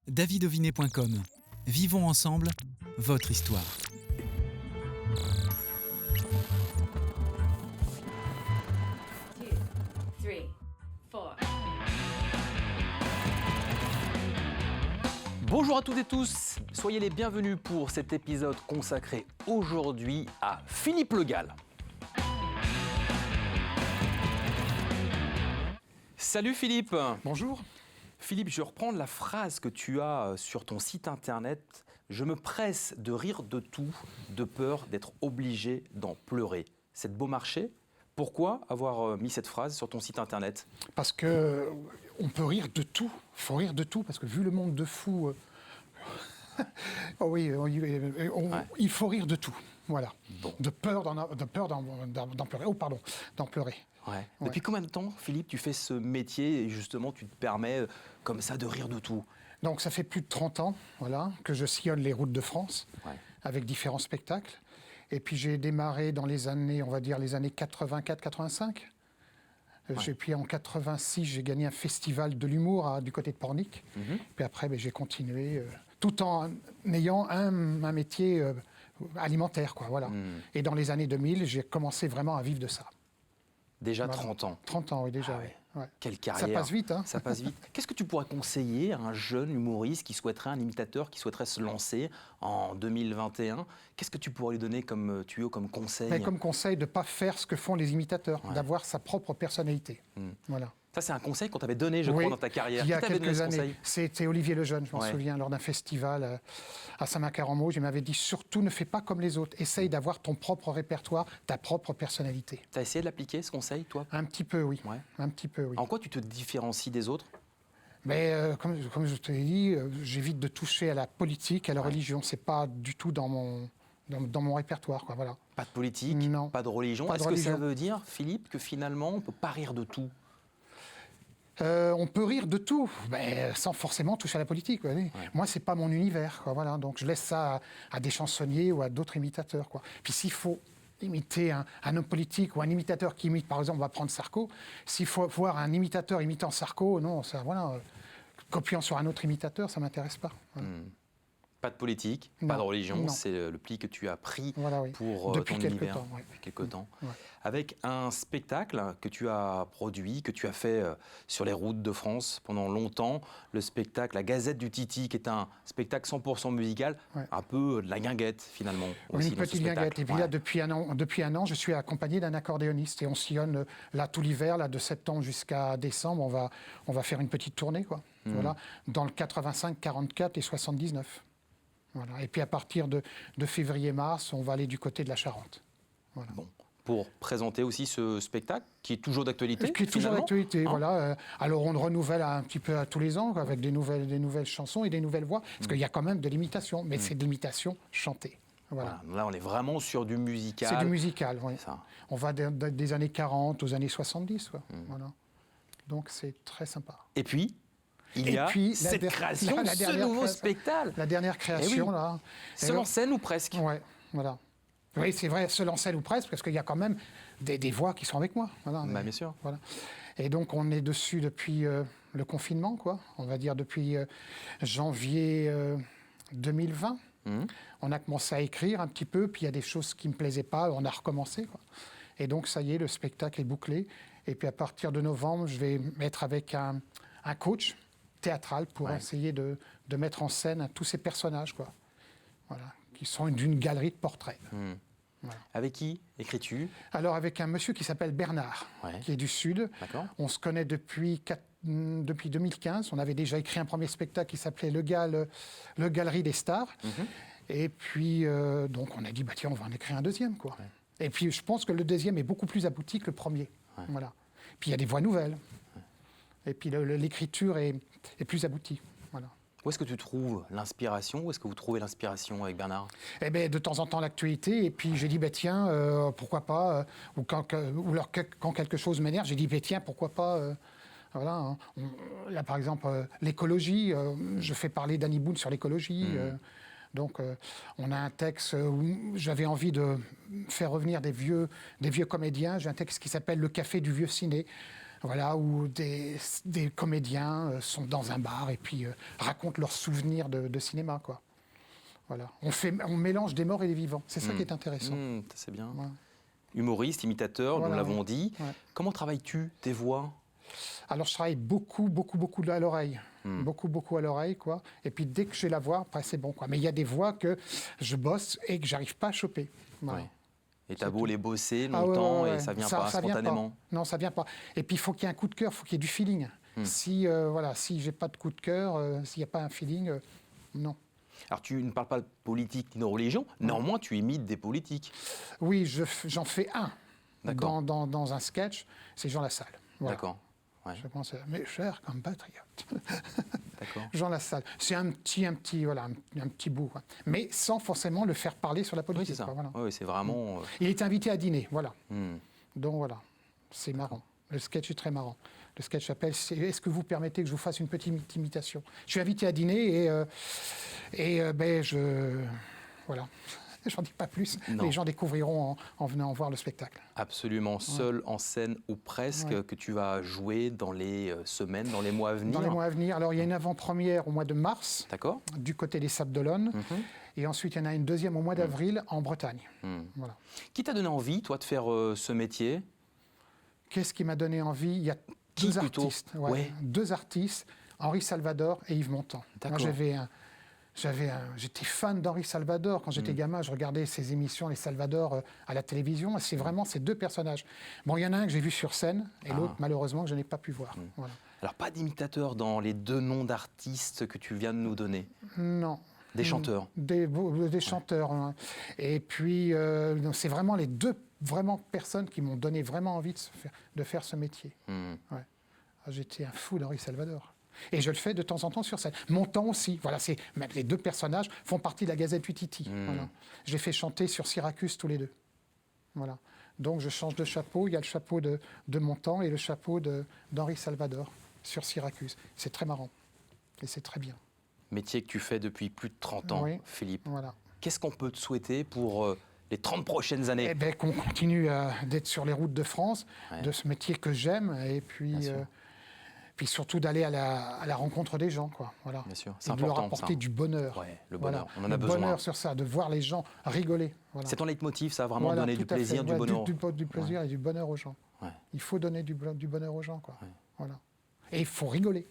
davidovinet.com. Vivons ensemble votre histoire. Bonjour à toutes et tous, soyez les bienvenus pour cet épisode consacré aujourd'hui à Philippe Le Gall. Salut Philippe. Bonjour. Philippe, je reprends la phrase que tu as sur ton site internet. Je me presse de rire de tout, de peur d'être obligé d'en pleurer. C'est de beau marché. Pourquoi avoir mis cette phrase sur ton site internet ? Parce que on peut rire de tout. Il faut rire de tout parce que vu le monde de fous, oh oui, il faut rire de tout. Voilà. Bon. De peur d'en pleurer. Oh pardon, d'en pleurer. Ouais. Depuis combien de temps, Philippe, tu fais ce métier et justement tu te permets comme ça de rire de tout ? Donc ça fait plus de 30 ans, voilà, que je sillonne les routes de France avec différents spectacles. Et puis j'ai démarré dans les années, on va dire les années 84-85. Et puis en 86, j'ai gagné un festival de l'humour du côté de Pornic. Puis après, j'ai continué, tout en ayant un métier alimentaire, quoi, voilà. Et dans les années 2000, j'ai commencé vraiment à vivre de ça. Déjà 30 ans. 30 ans, oui, déjà. Ah ouais. Ouais. Quelle carrière. Ça passe vite, hein. Ça passe vite. Qu'est-ce que tu pourrais conseiller à un jeune humoriste qui souhaiterait, un imitateur qui souhaiterait se lancer en 2021 ? Qu'est-ce que tu pourrais lui donner comme tuyau, comme conseil ? Mais comme conseil, de ne pas faire ce que font les imitateurs, d'avoir sa propre personnalité. Voilà. Ça, c'est un conseil qu'on t'avait donné, je crois, dans ta carrière. Il y a Qui t'avait donné quelques ce années. conseil ? C'était Olivier Lejeune, je m'en souviens, lors d'un festival à Saint-Macaire-en-Mauges. Il m'avait dit, surtout, ne fais pas comme les autres. Essaye d'avoir ton propre répertoire, ta propre personnalité. Tu as essayé de l'appliquer, ce conseil, toi ? Un petit peu, oui. Ouais. Un petit peu, oui. En quoi tu te différencies des autres ? Mais comme je te l'ai dit, j'évite de toucher à la politique, à la religion. C'est pas du tout dans mon répertoire, quoi, voilà. Pas de politique, non. pas de religion. Est-ce que ça veut dire, Philippe, que finalement, on ne peut pas rire de tout ? On peut rire de tout, mais sans forcément toucher à la politique. Moi, c'est pas mon univers, quoi, voilà. Donc, je laisse ça à des chansonniers ou à d'autres imitateurs, quoi. Puis, s'il faut imiter un homme politique ou un imitateur qui imite, par exemple, on va prendre Sarko. S'il faut voir un imitateur imitant Sarko, non, ça, voilà, copiant sur un autre imitateur, ça m'intéresse pas. Voilà. Pas de politique, non, pas de religion, non. C'est le pli que tu as pris pour depuis ton quelques univers. temps, Depuis quelques temps. Avec un spectacle que tu as produit, que tu as fait sur les routes de France pendant longtemps, le spectacle La Gazette du Titi, qui est un spectacle 100% musical, un peu de la guinguette finalement. Oui, une petite guinguette. Et puis là, depuis un an, je suis accompagné d'un accordéoniste et on sillonne là tout l'hiver, là de septembre jusqu'à décembre, on va faire une petite tournée, quoi. Voilà, dans le 85, 44 et 79. Voilà. Et puis à partir de février-mars, on va aller du côté de la Charente. Voilà. Bon. Pour présenter aussi ce spectacle, qui est toujours d'actualité. Qui est toujours d'actualité, voilà. Alors on le renouvelle un petit peu tous les ans, avec des nouvelles chansons et des nouvelles voix, parce qu'il y a quand même de l'imitation, mais c'est de l'imitation chantée. Voilà. Là, on est vraiment sur du musical. C'est du musical, oui. Ça. On va des années 40 aux années 70, quoi. Voilà. Donc c'est très sympa. Et puis il y a cette création, ce nouveau spectacle. La dernière création, là. Seul en scène ou presque ? Ouais, voilà. Oui, c'est vrai, seul en scène ou presque, parce qu'il y a quand même des voix qui sont avec moi. Voilà, bien sûr. Voilà. Et donc, on est dessus depuis le confinement, quoi. On va dire depuis janvier 2020. On a commencé à écrire un petit peu, puis il y a des choses qui ne me plaisaient pas, on a recommencé, quoi. Et donc, ça y est, le spectacle est bouclé. Et puis, à partir de novembre, je vais mettre avec un coach théâtral pour essayer de mettre en scène tous ces personnages, quoi. Voilà, qui sont d'une galerie de portraits. Voilà. Avec qui écris-tu ? Alors avec un monsieur qui s'appelle Bernard, qui est du Sud. D'accord. On se connaît depuis 2015. On avait déjà écrit un premier spectacle qui s'appelait Le Galerie des Stars. Et puis donc on a dit tiens, on va en écrire un deuxième, quoi. Et puis je pense que le deuxième est beaucoup plus abouti que le premier. Voilà. Puis il y a des voix nouvelles. Et puis l'écriture est plus aboutie. Voilà. Où est-ce que tu trouves l'inspiration ? Où est-ce que vous trouvez l'inspiration avec Bernard ? Eh bien, de temps en temps, l'actualité. Et puis, j'ai dit, tiens, pourquoi pas ou quand quelque chose m'énerve, j'ai dit, tiens, pourquoi pas voilà, hein. Là, par exemple, l'écologie. Je fais parler d'Annie Boone sur l'écologie. Donc, on a un texte où j'avais envie de faire revenir des vieux comédiens. J'ai un texte qui s'appelle « Le café du vieux ciné ». Voilà, où des comédiens sont dans un bar et puis racontent leurs souvenirs de cinéma, quoi. Voilà. On mélange des morts et des vivants. C'est ça qui est intéressant. C'est bien. Voilà. Humoriste, imitateur, Voilà, nous l'avons dit. Ouais. Comment travailles-tu tes voix? Alors, je travaille beaucoup à l'oreille. Beaucoup à l'oreille, quoi. Et puis, dès que j'ai la voix, après, c'est bon, quoi. Mais il y a des voix que je bosse et que j'arrive pas à choper. Voilà. Ouais. Et t'as beau les bosser Ah ouais, longtemps ouais. et ça vient Ça pas vient spontanément. Non, ça vient pas. Et puis, il faut qu'il y ait un coup de cœur, il faut qu'il y ait du feeling. Si j'ai pas de coup de cœur, s'il n'y a pas un feeling, non. Alors tu ne parles pas de politique ni de religion, néanmoins tu imites des politiques. Oui, j'en fais un dans un sketch, c'est Jean Lassalle. Voilà. D'accord. Ouais. Je pense, mes chers compatriotes. D'accord. Jean Lassalle. C'est un petit bout, quoi. Mais sans forcément le faire parler sur la politique. Oui, c'est ça. Quoi, voilà. Oui, c'est vraiment. Il est invité à dîner, voilà. Hmm. Donc voilà, c'est marrant. Le sketch est très marrant. Le sketch s'appelle « Est-ce que vous permettez que je vous fasse une petite imitation ?» Je suis invité à dîner voilà. J'en dis pas plus. Non. Les gens découvriront en venant voir le spectacle. Absolument, seul en scène ou presque, que tu vas jouer dans les semaines, dans les mois à venir. Dans les mois à venir. Alors, il y a une avant-première au mois de mars, D'accord. du côté des Sables d'Olonne. Et ensuite, il y en a une deuxième au mois d'avril en Bretagne. Voilà. Qui t'a donné envie, toi, de faire ce métier? Qu'est-ce qui m'a donné envie? Il y a Qui, deux plutôt? artistes. Ouais. Deux artistes, Henri Salvador et Yves Montand. Moi, D'accord. j'étais fan d'Henri Salvador. Quand j'étais gamin, je regardais ses émissions, les Salvador, à la télévision. C'est vraiment ces deux personnages. Bon, il y en a un que j'ai vu sur scène et l'autre, malheureusement, que je n'ai pas pu voir. Voilà. Alors, pas d'imitateur dans les deux noms d'artistes que tu viens de nous donner? Non. Des chanteurs? Des chanteurs. Hein. Et puis, c'est vraiment les deux personnes qui m'ont donné vraiment envie de faire ce métier. Ouais. J'étais un fou d'Henri Salvador. Et je le fais de temps en temps sur scène. Montand aussi. Voilà, les deux personnages font partie de la Gazette du Titi. Voilà. Je les fais chanter sur Syracuse tous les deux. Voilà. Donc je change de chapeau. Il y a le chapeau de Montand et le chapeau d'Henri Salvador sur Syracuse. C'est très marrant. Et c'est très bien. Métier que tu fais depuis plus de 30 ans, Oui. Philippe. Voilà. Qu'est-ce qu'on peut te souhaiter pour les 30 prochaines années? Eh bien, qu'on continue d'être sur les routes de France, de ce métier que j'aime, et puis surtout d'aller à la rencontre des gens, quoi. Voilà. Bien sûr, et c'est de leur important, apporter ça. du bonheur. Ouais, le bonheur, Voilà. on en a besoin. Le bonheur sur ça, de voir les gens rigoler. Voilà. C'est ton leitmotiv, ça, vraiment Voilà, donner tout du à fait. plaisir, du Voilà, bonheur. du plaisir et du bonheur aux gens. Ouais. Il faut donner du bonheur aux gens, quoi. Ouais. Voilà. Et il faut rigoler.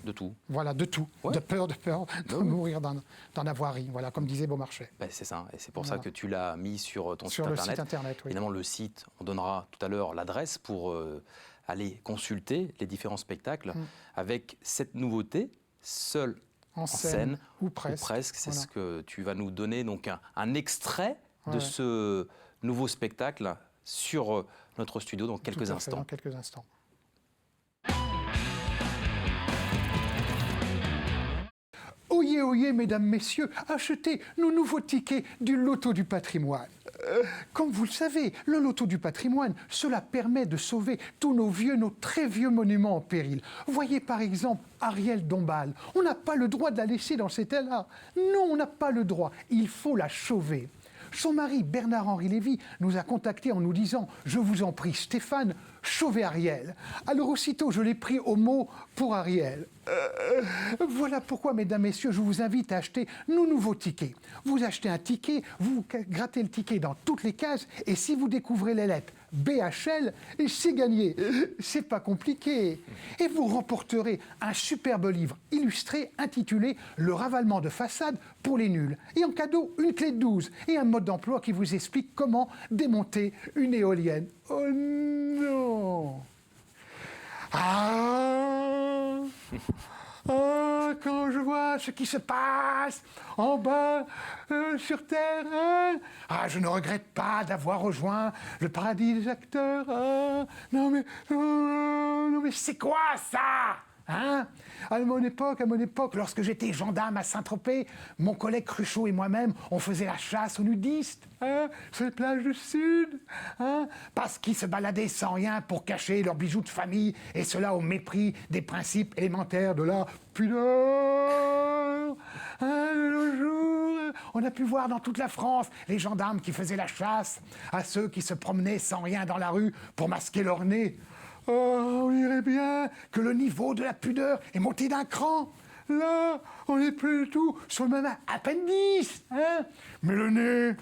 De tout. Voilà, de tout. Ouais. De peur, de mourir d'en avoir ri. Voilà, comme disait Beaumarchais. Ben, c'est ça, et c'est pour ça que tu l'as mis sur ton Sur site le internet. site internet, oui. Évidemment, le site, on donnera tout à l'heure l'adresse pour aller consulter les différents spectacles avec cette nouveauté, seul en scène ou presque. C'est Voilà. ce que tu vas nous donner, donc un extrait de ce nouveau spectacle sur notre studio dans quelques Tout à fait, instants. dans quelques instants. Oyez, oyez, mesdames, messieurs, achetez nos nouveaux tickets du Loto du patrimoine. Comme vous le savez, le Loto du patrimoine, cela permet de sauver tous nos très vieux monuments en péril. Voyez par exemple Ariel Dombasle. On n'a pas le droit de la laisser dans cet état-là. Non, on n'a pas le droit. Il faut la sauver. Son mari, Bernard-Henri Lévy, nous a contactés en nous disant « Je vous en prie, Stéphane, sauvez Ariel ». Alors aussitôt, je l'ai pris au mot pour Ariel. Voilà pourquoi, mesdames, messieurs, je vous invite à acheter nos nouveaux tickets. Vous achetez un ticket, vous grattez le ticket dans toutes les cases, et si vous découvrez les lettres BHL, c'est gagné. C'est pas compliqué. Et vous remporterez un superbe livre illustré intitulé « Le ravalement de façade pour les nuls ». Et en cadeau, une clé de 12 et un mode d'emploi qui vous explique comment démonter une éolienne. Oh non! Ah, quand je vois ce qui se passe en bas sur Terre, je ne regrette pas d'avoir rejoint le paradis des acteurs. Non mais c'est quoi ça? À mon époque, lorsque j'étais gendarme à Saint-Tropez, mon collègue Cruchot et moi-même, on faisait la chasse aux nudistes, sur les plages du Sud, parce qu'ils se baladaient sans rien pour cacher leurs bijoux de famille, et cela au mépris des principes élémentaires de la pudeur. De nos jours, on a pu voir dans toute la France les gendarmes qui faisaient la chasse à ceux qui se promenaient sans rien dans la rue pour masquer leur nez. Oh, on dirait bien que le niveau de la pudeur est monté d'un cran. Là, on n'est plus du tout sur le même appendice. Hein? Mais le nez,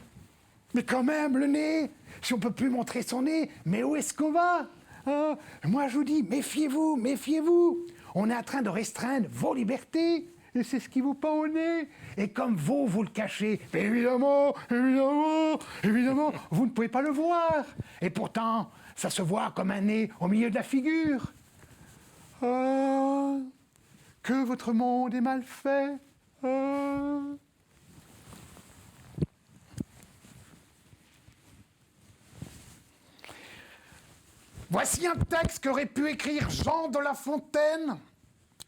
mais quand même, le nez, si on ne peut plus montrer son nez, mais où est-ce qu'on va? Hein? Moi, je vous dis, méfiez-vous, méfiez-vous. On est en train de restreindre vos libertés. Et c'est ce qui vous pend au nez. Et comme vous le cachez, mais évidemment, vous ne pouvez pas le voir. Et pourtant, ça se voit comme un nez au milieu de la figure. Ah, que votre monde est mal fait. Ah. Voici un texte qu'aurait pu écrire Jean de La Fontaine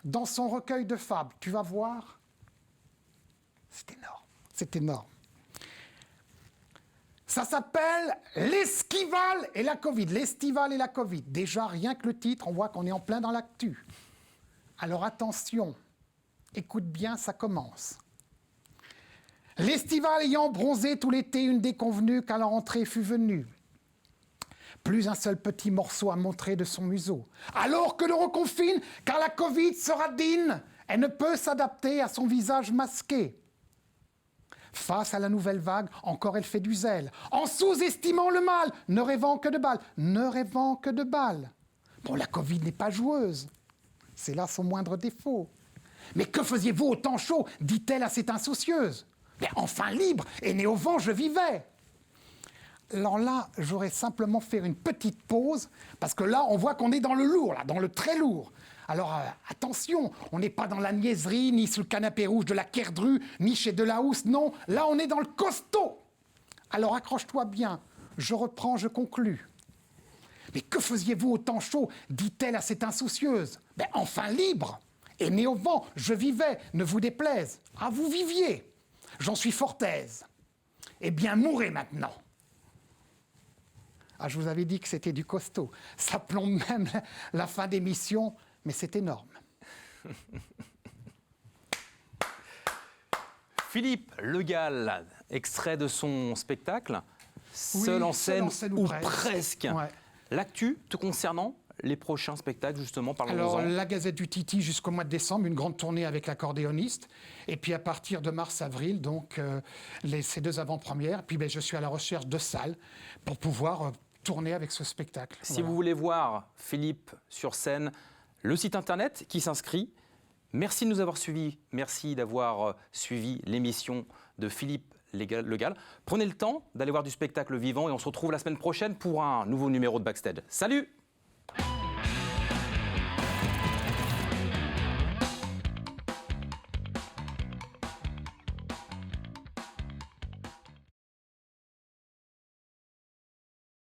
dans son recueil de fables. Tu vas voir. C'est énorme. C'est énorme. Ça s'appelle L'Estivale et la Covid. L'Estivale et la Covid. Déjà, rien que le titre, on voit qu'on est en plein dans l'actu. Alors attention, écoute bien, ça commence. L'Estivale ayant bronzé tout l'été, une déconvenue qu'à la rentrée fut venue. Plus un seul petit morceau à montrer de son museau. Alors que le reconfine, car la Covid sera digne, elle ne peut s'adapter à son visage masqué. Face à la nouvelle vague, encore elle fait du zèle, en sous-estimant le mal, ne rêvant que de balles, ne rêvant que de balles. Bon, la Covid n'est pas joueuse, c'est là son moindre défaut. Mais que faisiez-vous au temps chaud, dit-elle à cette insoucieuse. Mais enfin libre, et né au vent, je vivais. Alors là, j'aurais simplement fait une petite pause, parce que là, on voit qu'on est dans le lourd, là, dans le très lourd. Alors, attention, on n'est pas dans la niaiserie, ni sous le canapé rouge de la Kerdru, ni chez Delahousse, non. Là, on est dans le costaud. Alors, accroche-toi bien. Je reprends, je conclus. Mais que faisiez-vous au temps chaud, dit-elle à cette insoucieuse. Ben, enfin libre, et né au vent, je vivais, ne vous déplaise. Ah, vous viviez. J'en suis fort aise. Eh bien, mourrez maintenant. Ah, je vous avais dit que c'était du costaud. Ça plombe même la fin d'émission, mais c'est énorme. Philippe Le Gall, extrait de son spectacle, Seul en scène ou presque. Ouais. L'actu te concernant, les prochains spectacles, justement, parlons-en. Alors, la Gazette du Titi jusqu'au mois de décembre, une grande tournée avec l'accordéoniste. Et puis, à partir de mars-avril, donc, ces 2 avant-premières. Puis, je suis à la recherche de salles pour pouvoir tourner avec ce spectacle. Si vous voulez voir Philippe sur scène, le site internet qui s'inscrit. Merci de nous avoir suivis. Merci d'avoir suivi l'émission de Philippe Le Gall. Prenez le temps d'aller voir du spectacle vivant et on se retrouve la semaine prochaine pour un nouveau numéro de Backstage. Salut!